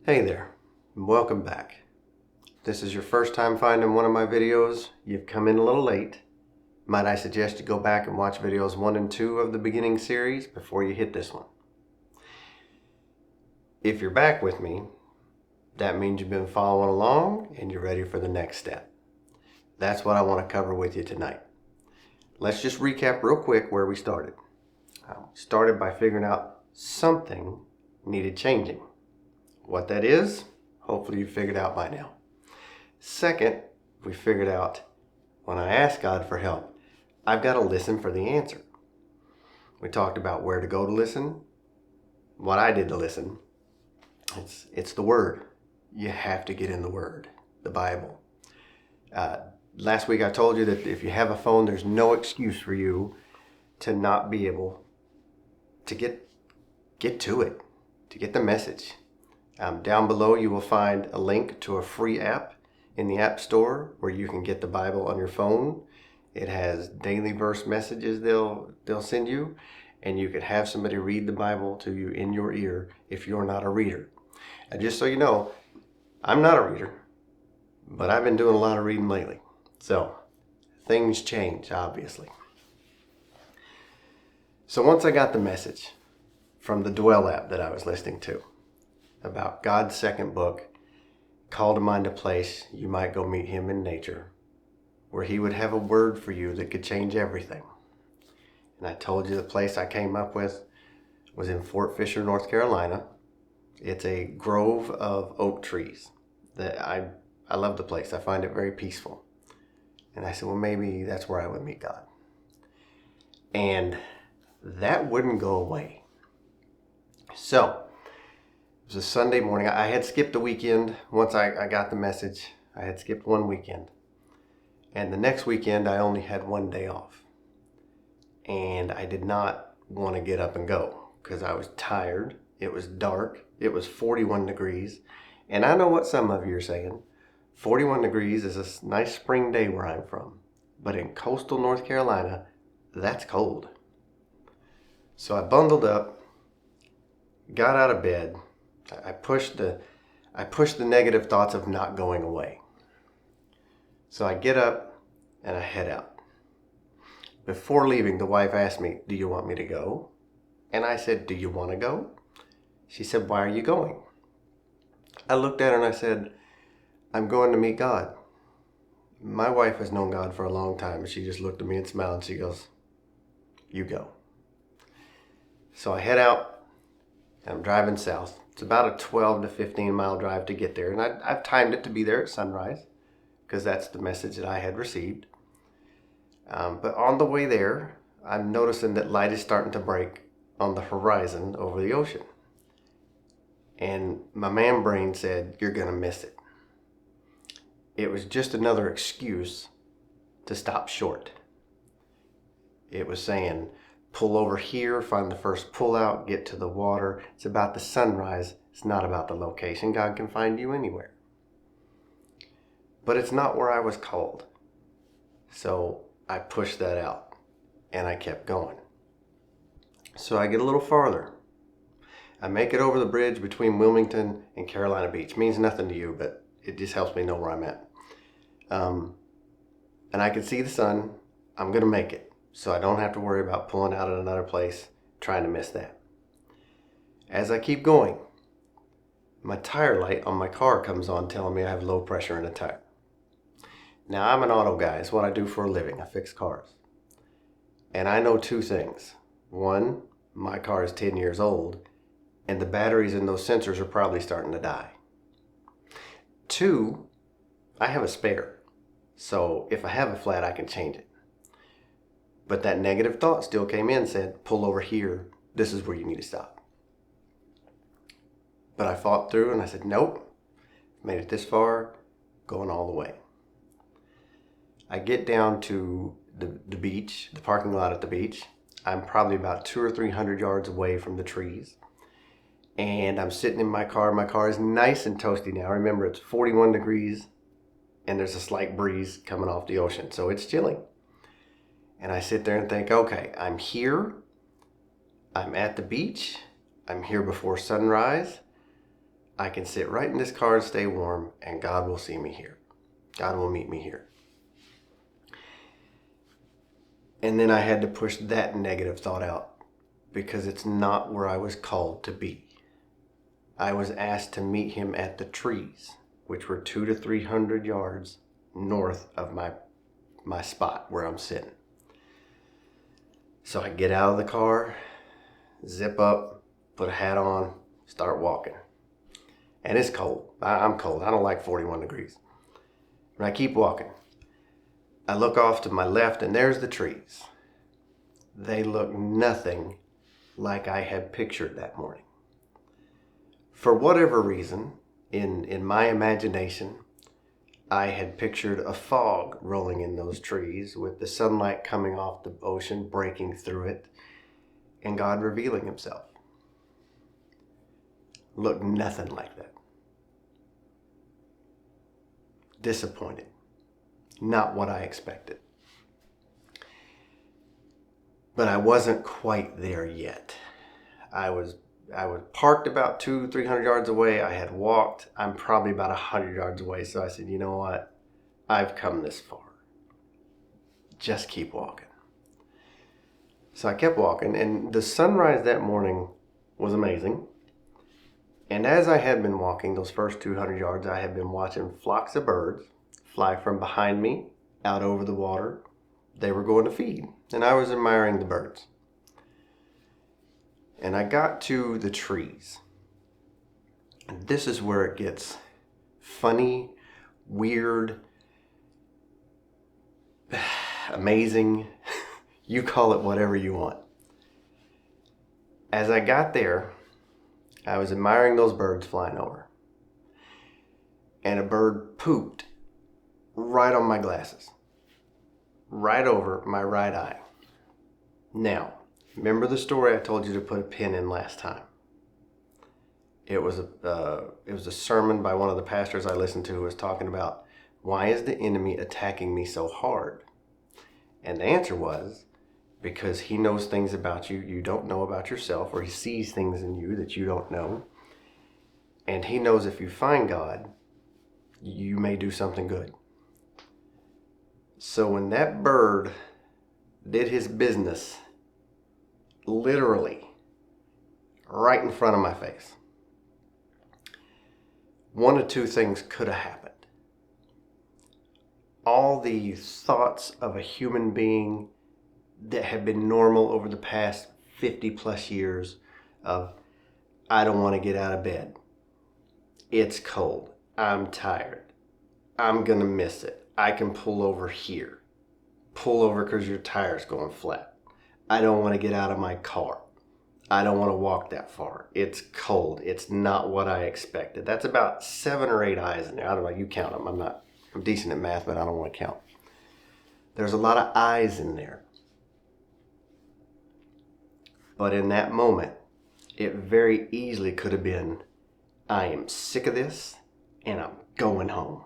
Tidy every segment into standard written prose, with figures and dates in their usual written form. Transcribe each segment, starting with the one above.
Hey there, and welcome back. If this is your first time finding one of my videos, you've come in a little late. Might I suggest you go back and watch videos 1 and 2 of the beginning series before you hit this one. If you're back with me, that means you've been following along and you're ready for the next step. That's what I want to cover with you tonight. Let's just recap real quick where we started. We started by figuring out something needed changing. What that is, hopefully you figured out by now. Second, we figured out when I ask God for help, I've got to listen for the answer. We talked about where to go to listen, what I did to listen. It's the Word. You have to get in the Word, the Bible. Last week I told you that if you have a phone, there's no excuse for you to not be able to get to it, to get the message. Down below you will find a link to a free app in the App Store where you can get the Bible on your phone. It has daily verse messages they'll send you, and you can have somebody read the Bible to you in your ear if you're not a reader. And just so you know, I'm not a reader, but I've been doing a lot of reading lately. So things change, obviously. So once I got the message from the Dwell app that I was listening to about God's second book, call to mind a place you might go meet him in nature, where he would have a word for you that could change everything. And I told you the place I came up with was in Fort Fisher, North Carolina. It's a grove of oak trees. I love the place. I find it very peaceful. And I said, well, maybe that's where I would meet God. And that wouldn't go away. So it was a Sunday morning. I had skipped a weekend. Once I got the message, I had skipped one weekend. And the next weekend, I only had one day off. And I did not want to get up and go because I was tired. It was dark. It was 41 degrees. And I know what some of you are saying. 41 degrees is a nice spring day where I'm from. But in coastal North Carolina, that's cold. So I bundled up, got out of bed. I pushed the negative thoughts of not going away. So I get up and I head out. Before leaving, the wife asked me, do you want me to go? And I said, do you want to go? She said, why are you going? I looked at her and I said, I'm going to meet God. My wife has known God for a long time. She just looked at me and smiled and she goes, you go. So I head out and I'm driving south. It's about a 12 to 15 mile drive to get there. And I've timed it to be there at sunrise because that's the message that I had received. But on the way there, I'm noticing that light is starting to break on the horizon over the ocean. And my man brain said, you're going to miss it. It was just another excuse to stop short. It was saying, pull over here, find the first pull out, get to the water. It's about the sunrise. It's not about the location. God can find you anywhere. But it's not where I was called. So I pushed that out and I kept going. So I get a little farther. I make it over the bridge between Wilmington and Carolina Beach. Means nothing to you, but it just helps me know where I'm at. And I can see the sun. I'm going to make it. So I don't have to worry about pulling out at another place, trying to miss that. As I keep going, my tire light on my car comes on telling me I have low pressure in the tire. Now I'm an auto guy. It's what I do for a living. I fix cars. And I know two things. One, my car is 10 years old and the batteries in those sensors are probably starting to die. Two, I have a spare. So if I have a flat, I can change it. But that negative thought still came in and said, pull over here. This is where you need to stop. But I fought through and I said, nope, made it this far, going all the way. I get down to the beach, the parking lot at the beach. I'm probably about 200 or 300 yards away from the trees. And I'm sitting in my car. My car is nice and toasty now. Remember, it's 41 degrees and there's a slight breeze coming off the ocean. So it's chilly. And I sit there and think, okay, I'm here. I'm at the beach. I'm here before sunrise. I can sit right in this car and stay warm, and God will see me here. God will meet me here. And then I had to push that negative thought out because it's not where I was called to be. I was asked to meet him at the trees, which were 200 to 300 yards north of my spot where I'm sitting. So I get out of the car, zip up, put a hat on, start walking. And it's cold. I'm cold. I don't like 41 degrees. And I keep walking. I look off to my left and there's the trees. They look nothing like I had pictured that morning. For whatever reason, in my imagination, I had pictured a fog rolling in those trees with the sunlight coming off the ocean, breaking through it, and God revealing himself. Looked nothing like that. Disappointed. Not what I expected. But I wasn't quite there yet. I was parked about 200-300 yards away. I had walked. I'm probably about 100 yards away. So I said, you know what? I've come this far. Just keep walking. So I kept walking, and the sunrise that morning was amazing. And as I had been walking those first 200 yards, I had been watching flocks of birds fly from behind me out over the water. They were going to feed, and I was admiring the birds. And I got to the trees. And this is where it gets funny, weird, amazing. You call it whatever you want. As I got there, I was admiring those birds flying over. And a bird pooped right on my glasses. Right over my right eye. Now, remember the story I told you to put a pin in last time? It was a sermon by one of the pastors I listened to who was talking about, why is the enemy attacking me so hard? And the answer was, because he knows things about you you don't know about yourself, or he sees things in you that you don't know. And he knows if you find God, you may do something good. So when that bird did his business, literally, right in front of my face, one of two things could have happened. All the thoughts of a human being that have been normal over the past 50 plus years of, I don't want to get out of bed. It's cold. I'm tired. I'm going to miss it. I can pull over here. Pull over because your tire's going flat. I don't want to get out of my car. I don't want to walk that far. It's cold. It's not what I expected. That's about 7 or 8 eyes in there. I don't know. You count them. I'm decent at math, but I don't want to count. There's a lot of eyes in there. But in that moment, it very easily could have been, I am sick of this and I'm going home.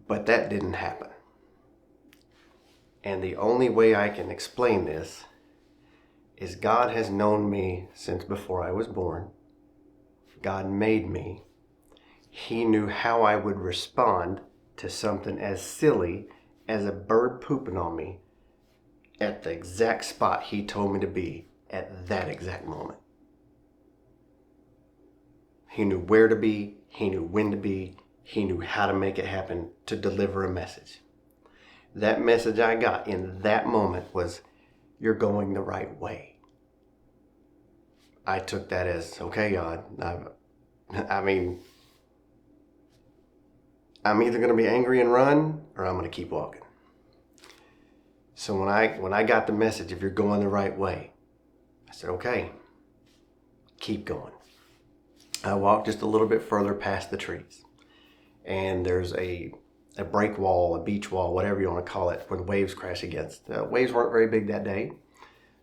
But that didn't happen. And the only way I can explain this is God has known me since before I was born. God made me. He knew how I would respond to something as silly as a bird pooping on me at the exact spot he told me to be at that exact moment. He knew where to be. He knew when to be. He knew how to make it happen to deliver a message. That message I got in that moment was, you're going the right way. I took that as, okay, God, I'm either going to be angry and run, or I'm going to keep walking. So when I got the message, if you're going the right way, I said, okay, keep going. I walked just a little bit further past the trees. And there's a break wall, a beach wall, whatever you want to call it, where the waves crash against. Waves weren't very big that day.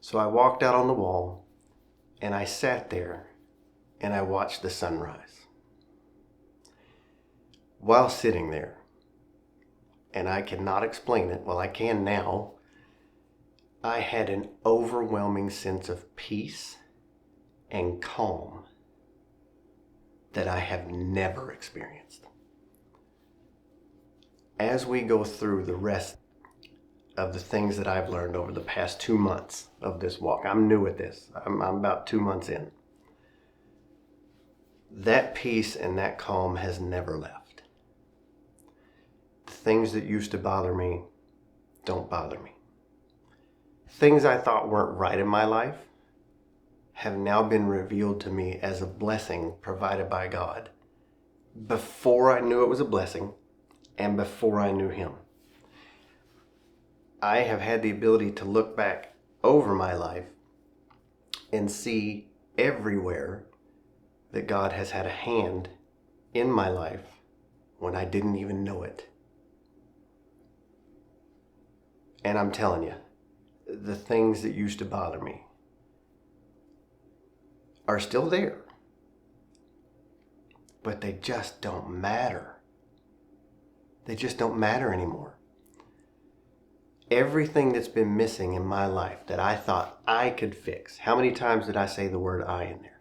So I walked out on the wall, and I sat there, and I watched the sunrise. While sitting there, and I cannot explain it, well, I can now, I had an overwhelming sense of peace and calm that I have never experienced. As we go through the rest of the things that I've learned over the past 2 months of this walk, I'm new at this. I'm about 2 months in. That peace and that calm has never left. The things that used to bother me don't bother me. Things I thought weren't right in my life have now been revealed to me as a blessing provided by God before I knew it was a blessing and before I knew Him. I have had the ability to look back over my life and see everywhere that God has had a hand in my life when I didn't even know it. And I'm telling you, the things that used to bother me are still there, but they just don't matter. They just don't matter anymore. Everything that's been missing in my life that I thought I could fix. How many times did I say the word I in there?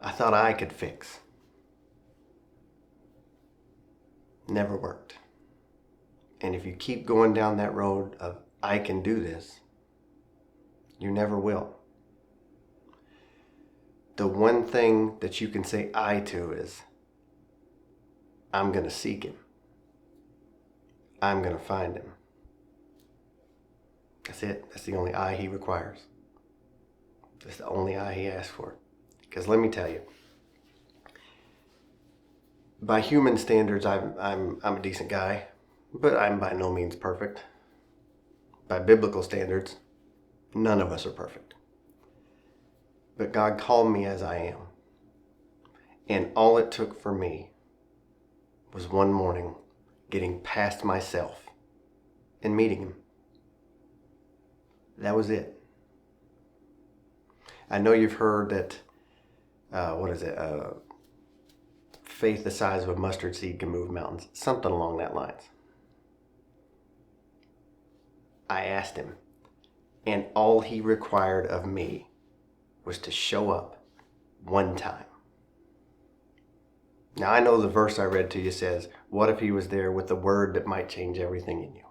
I thought I could fix. Never worked. And if you keep going down that road of I can do this, you never will. The one thing that you can say I to is, I'm going to seek Him. I'm going to find Him. That's it. That's the only I He requires. That's the only I He asks for. Because let me tell you, by human standards, I'm a decent guy, but I'm by no means perfect. By biblical standards, none of us are perfect. But God called me as I am. And all it took for me was one morning getting past myself and meeting Him. That was it. I know you've heard that, faith the size of a mustard seed can move mountains. Something along that lines. I asked Him, and all He required of me was to show up one time. Now I know the verse I read to you says, what if He was there with the word that might change everything in you?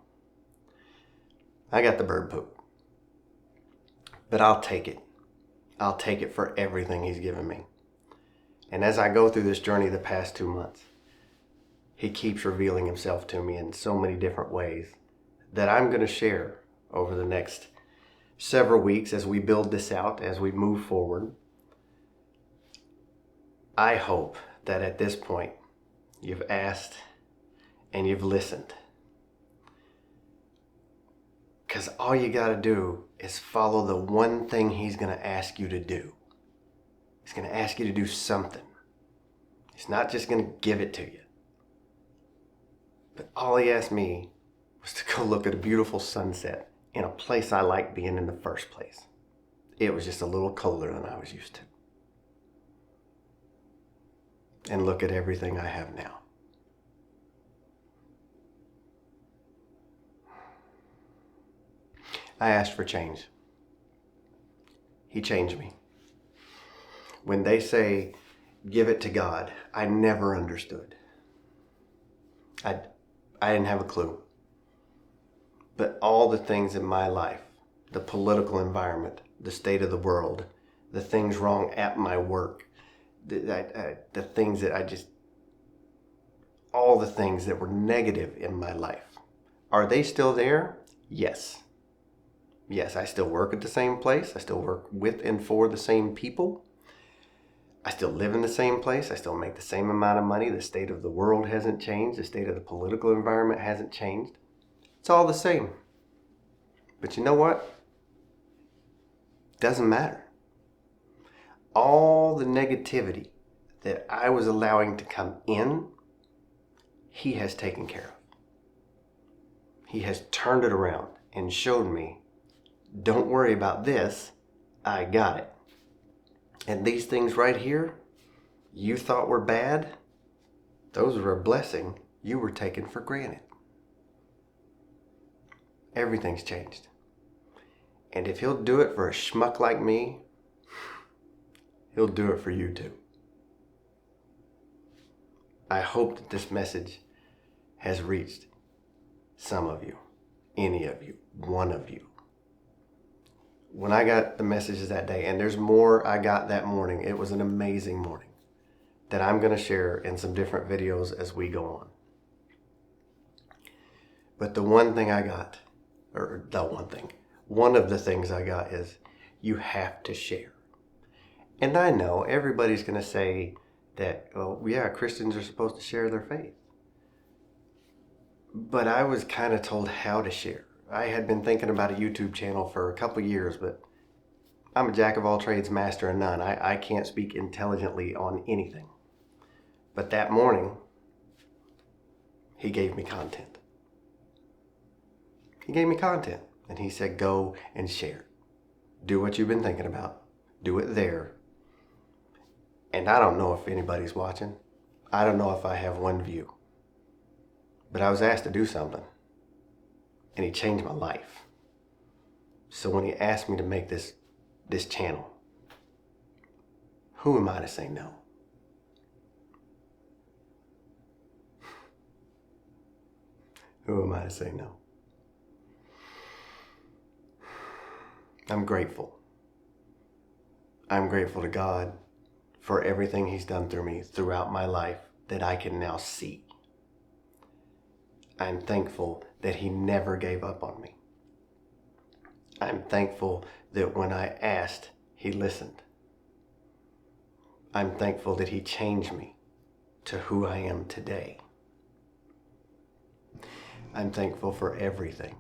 I got the bird poop. But I'll take it. I'll take it for everything He's given me. And as I go through this journey the past 2 months, He keeps revealing Himself to me in so many different ways that I'm going to share over the next several weeks as we build this out, as we move forward. I hope that at this point you've asked and you've listened. Because all you got to do is follow the one thing He's going to ask you to do. He's going to ask you to do something. He's not just going to give it to you. But all He asked me was to go look at a beautiful sunset in a place I like being in the first place. It was just a little colder than I was used to. And look at everything I have now. I asked for change. He changed me. When they say, give it to God, I never understood. I didn't have a clue. But all the things in my life, the political environment, the state of the world, the things wrong at my work, the things that all the things that were negative in my life, are they still there? Yes. Yes, I still work at the same place. I still work with and for the same people. I still live in the same place. I still make the same amount of money. The state of the world hasn't changed. The state of the political environment hasn't changed. It's all the same. But you know what? Doesn't matter. All the negativity that I was allowing to come in, He has taken care of. He has turned it around and showed me, don't worry about this, I got it. And these things right here, you thought were bad, those were a blessing you were taking for granted. Everything's changed. And if He'll do it for a schmuck like me, He'll do it for you too. I hope that this message has reached some of you, any of you, one of you. When I got the messages that day, and there's more I got that morning, it was an amazing morning that I'm going to share in some different videos as we go on. But the one thing I got, one of the things I got is you have to share. And I know everybody's going to say that, well, yeah, Christians are supposed to share their faith. But I was kind of told how to share. I had been thinking about a YouTube channel for a couple years, but I'm a jack of all trades, master of none. I can't speak intelligently on anything. But that morning, he gave me content. He gave me content, and he said, go and share. Do what you've been thinking about. Do it there. And I don't know if anybody's watching. I don't know if I have one view. But I was asked to do something, and he changed my life. So when he asked me to make this channel, who am I to say no? Who am I to say no? I'm grateful. I'm grateful to God for everything he's done through me throughout my life that I can now see. I'm thankful that he never gave up on me. I'm thankful that when I asked, he listened. I'm thankful that he changed me to who I am today. I'm thankful for everything,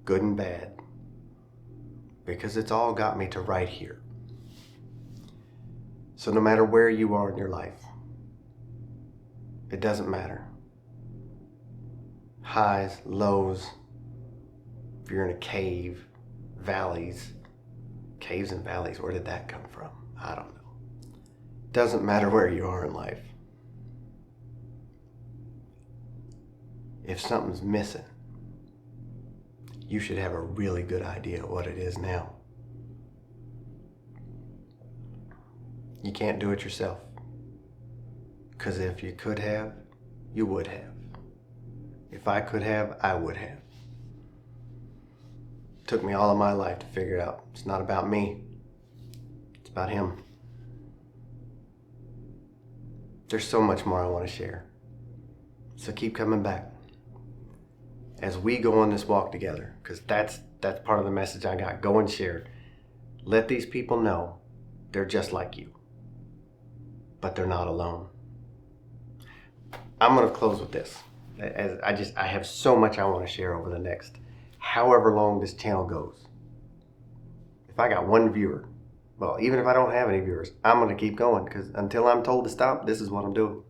good and bad, because it's all got me to right here. So no matter where you are in your life, it doesn't matter. Highs, lows, if you're in a cave, valleys, caves and valleys, where did that come from? I don't know. Doesn't matter where you are in life. If something's missing, you should have a really good idea what it is now. You can't do it yourself. Because if you could have, you would have. If I could have, I would have. It took me all of my life to figure it out. It's not about me. It's about him. There's so much more I want to share. So keep coming back as we go on this walk together, because that's part of the message I got. Go and share. Let these people know they're just like you, but they're not alone. I'm going to close with this. I have so much I want to share over the next however long this channel goes. If I got one viewer, well, even if I don't have any viewers, I'm going to keep going, because until I'm told to stop, this is what I'm doing.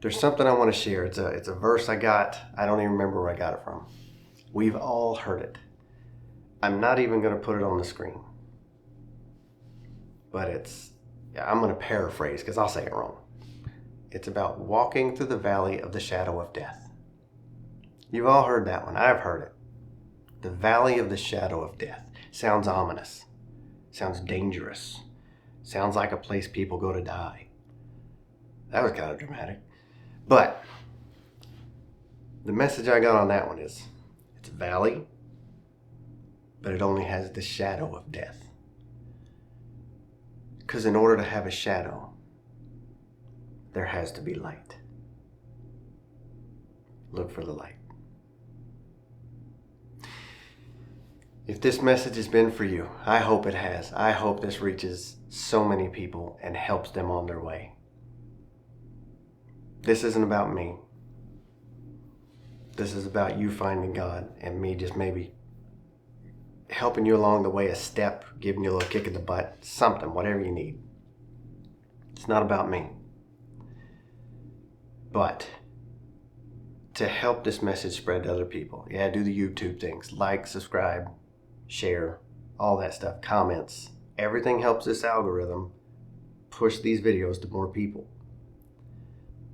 There's something I want to share. It's a verse I got. I don't even remember where I got it from. We've all heard it. I'm not even going to put it on the screen. But I'm going to paraphrase because I'll say it wrong. It's about walking through the valley of the shadow of death. You've all heard that one. I've heard it. The valley of the shadow of death. Sounds ominous. Sounds dangerous. Sounds like a place people go to die. That was kind of dramatic. But the message I got on that one is, it's a valley, but it only has the shadow of death. Because in order to have a shadow, there has to be light. Look for the light. If this message has been for you, I hope it has. I hope this reaches so many people and helps them on their way. This isn't about me. This is about you finding God and me just maybe helping you along the way, a step, giving you a little kick in the butt, something, whatever you need. It's not about me. But to help this message spread to other people, yeah, do the YouTube things, like, subscribe, share, all that stuff, comments. Everything helps this algorithm push these videos to more people.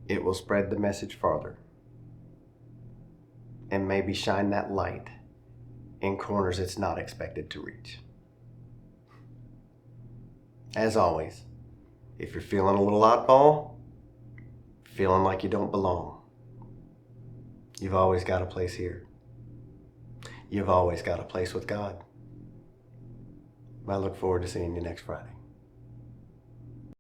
It will spread the message farther and maybe shine that light in corners it's not expected to reach. as always, if you're feeling a little oddball, feeling like you don't belong, you've always got a place here. You've always got a place with God. I look forward to seeing you next Friday.